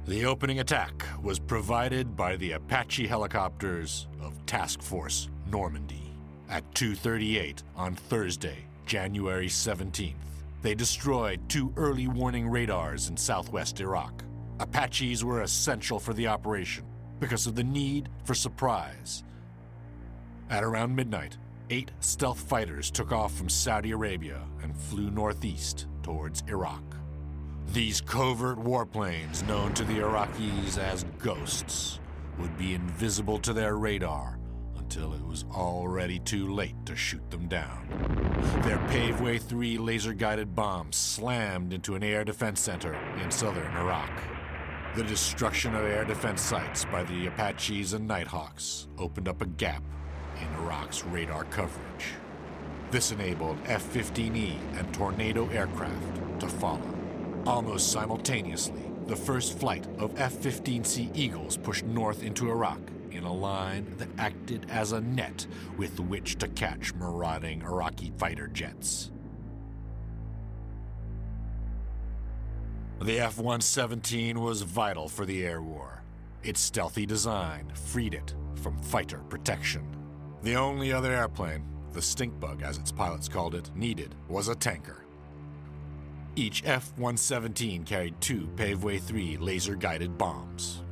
The opening attack was provided by the Apache helicopters of Task Force Normandy. At 2:38 on Thursday, January 17th, they destroyed 2 early warning radars in southwest Iraq. Apaches were essential for the operation because of the need for surprise. At around midnight, 8 stealth fighters took off from Saudi Arabia and flew northeast towards Iraq. These covert warplanes, known to the Iraqis as ghosts, would be invisible to their radar until it was already too late to shoot them down. Their Paveway 3 laser-guided bombs slammed into an air defense center in southern Iraq. The destruction of air defense sites by the Apaches and Nighthawks opened up a gap in Iraq's radar coverage. This enabled F-15E and Tornado aircraft to follow. Almost simultaneously, the first flight of F-15C Eagles pushed north into Iraq in a line that acted as a net with which to catch marauding Iraqi fighter jets. The F-117 was vital for the air war. Its stealthy design freed it from fighter protection. The only other airplane, the stink bug as its pilots called it, needed was a tanker. Each F-117 carried 2 Paveway 3 laser-guided bombs.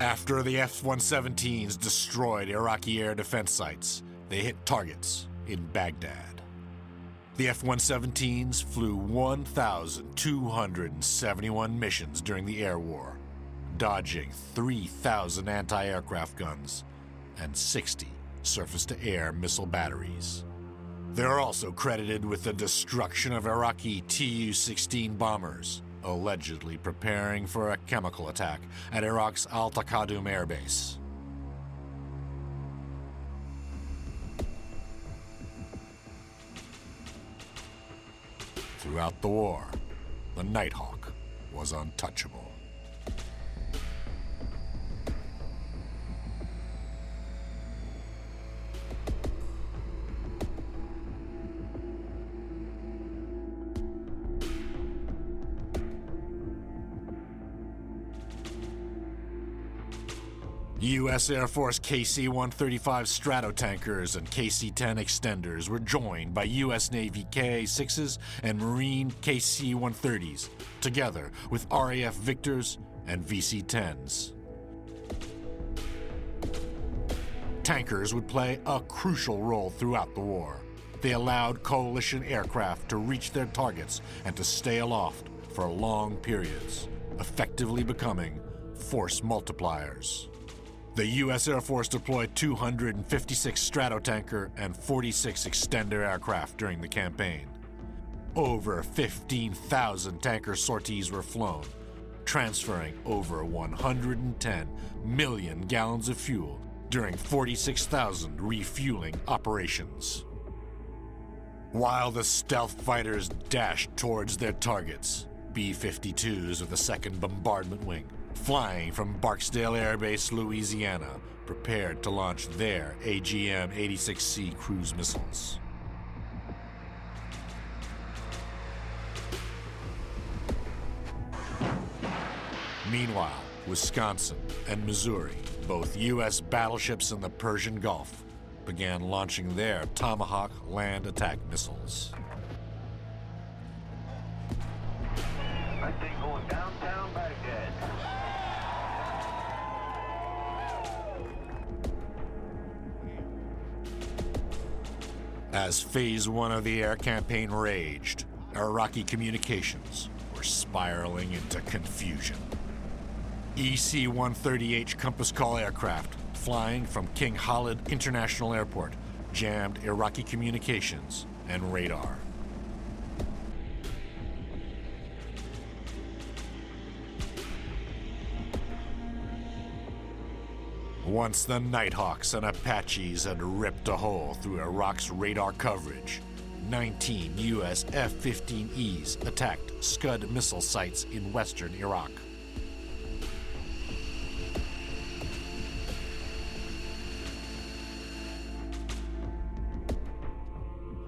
After the F-117s destroyed Iraqi air defense sites, they hit targets in Baghdad. The F-117s flew 1,271 missions during the air war, dodging 3,000 anti-aircraft guns and 60 surface-to-air missile batteries. They're also credited with the destruction of Iraqi Tu-16 bombers, allegedly preparing for a chemical attack at Iraq's Al-Taqadum Air Base. Throughout the war, the Nighthawk was untouchable. U.S. Air Force KC-135 Stratotankers and KC-10 extenders were joined by U.S. Navy Ka-6s and Marine KC-130s, together with RAF Victors and VC-10s. Tankers would play a crucial role throughout the war. They allowed coalition aircraft to reach their targets and to stay aloft for long periods, effectively becoming force multipliers. The U.S. Air Force deployed 256 Stratotanker and 46 extender aircraft during the campaign. Over 15,000 tanker sorties were flown, transferring over 110 million gallons of fuel during 46,000 refueling operations. While the stealth fighters dashed towards their targets, B-52s of the 2nd Bombardment Wing, flying from Barksdale Air Base, Louisiana, prepared to launch their AGM-86C cruise missiles. Meanwhile, Wisconsin and Missouri, both U.S. battleships in the Persian Gulf, began launching their Tomahawk land attack missiles. I think going downtown Baghdad. As Phase 1 of the air campaign raged, Iraqi communications were spiraling into confusion. EC-130H Compass Call aircraft flying from King Khalid International Airport jammed Iraqi communications and radar. Once the Nighthawks and Apaches had ripped a hole through Iraq's radar coverage, 19 U.S. F-15Es attacked Scud missile sites in western Iraq.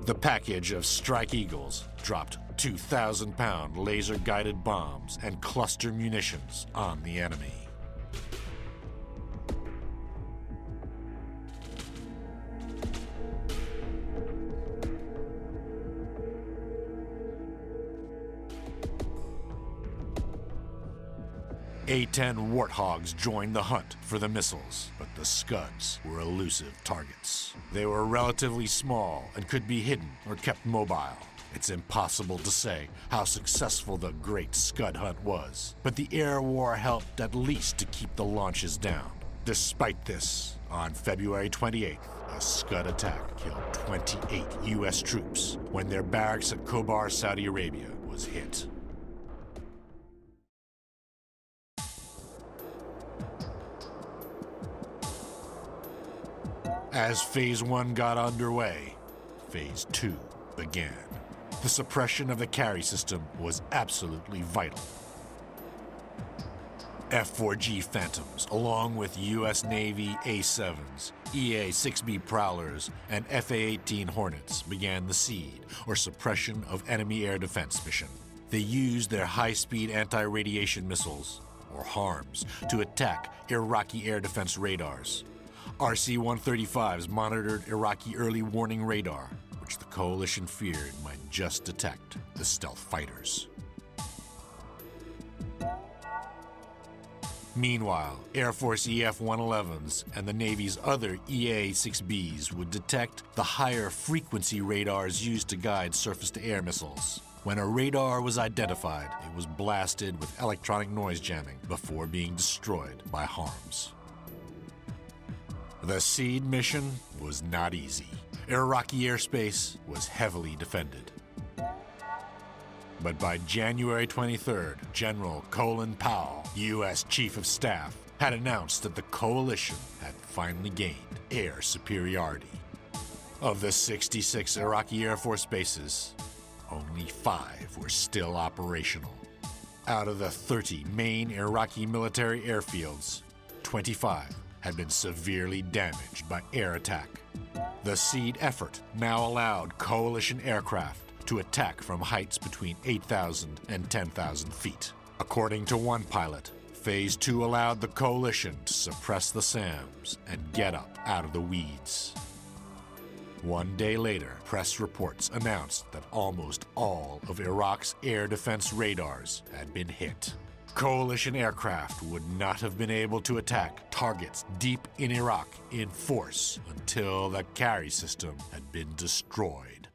The package of Strike Eagles dropped 2,000-pound laser-guided bombs and cluster munitions on the enemy. A-10 Warthogs joined the hunt for the missiles, but the Scuds were elusive targets. They were relatively small and could be hidden or kept mobile. It's impossible to say how successful the Great Scud Hunt was, but the air war helped at least to keep the launches down. Despite this, on February 28th, a Scud attack killed 28 U.S. troops when their barracks at Khobar, Saudi Arabia was hit. As Phase 1 got underway, Phase 2 began. The suppression of the carry system was absolutely vital. F-4G Phantoms, along with U.S. Navy A-7s, EA-6B Prowlers, and FA-18 Hornets began the SEED, or Suppression of Enemy Air Defense mission. They used their high-speed anti-radiation missiles, or HARMs, to attack Iraqi air defense radars. RC-135s monitored Iraqi early warning radar, which the coalition feared might just detect the stealth fighters. Meanwhile, Air Force EF-111s and the Navy's other EA-6Bs would detect the higher frequency radars used to guide surface-to-air missiles. When a radar was identified, it was blasted with electronic noise jamming before being destroyed by HARMs. The SEED mission was not easy. Iraqi airspace was heavily defended. But by January 23rd, General Colin Powell, U.S. Chief of Staff, had announced that the coalition had finally gained air superiority. Of the 66 Iraqi Air Force bases, only 5 were still operational. Out of the 30 main Iraqi military airfields, 25 had been severely damaged by air attack. The SEED effort now allowed coalition aircraft to attack from heights between 8,000 and 10,000 feet. According to one pilot, Phase 2 allowed the coalition to suppress the SAMs and get up out of the weeds. One day later, press reports announced that almost all of Iraq's air defense radars had been hit. Coalition aircraft would not have been able to attack targets deep in Iraq in force until the carry system had been destroyed.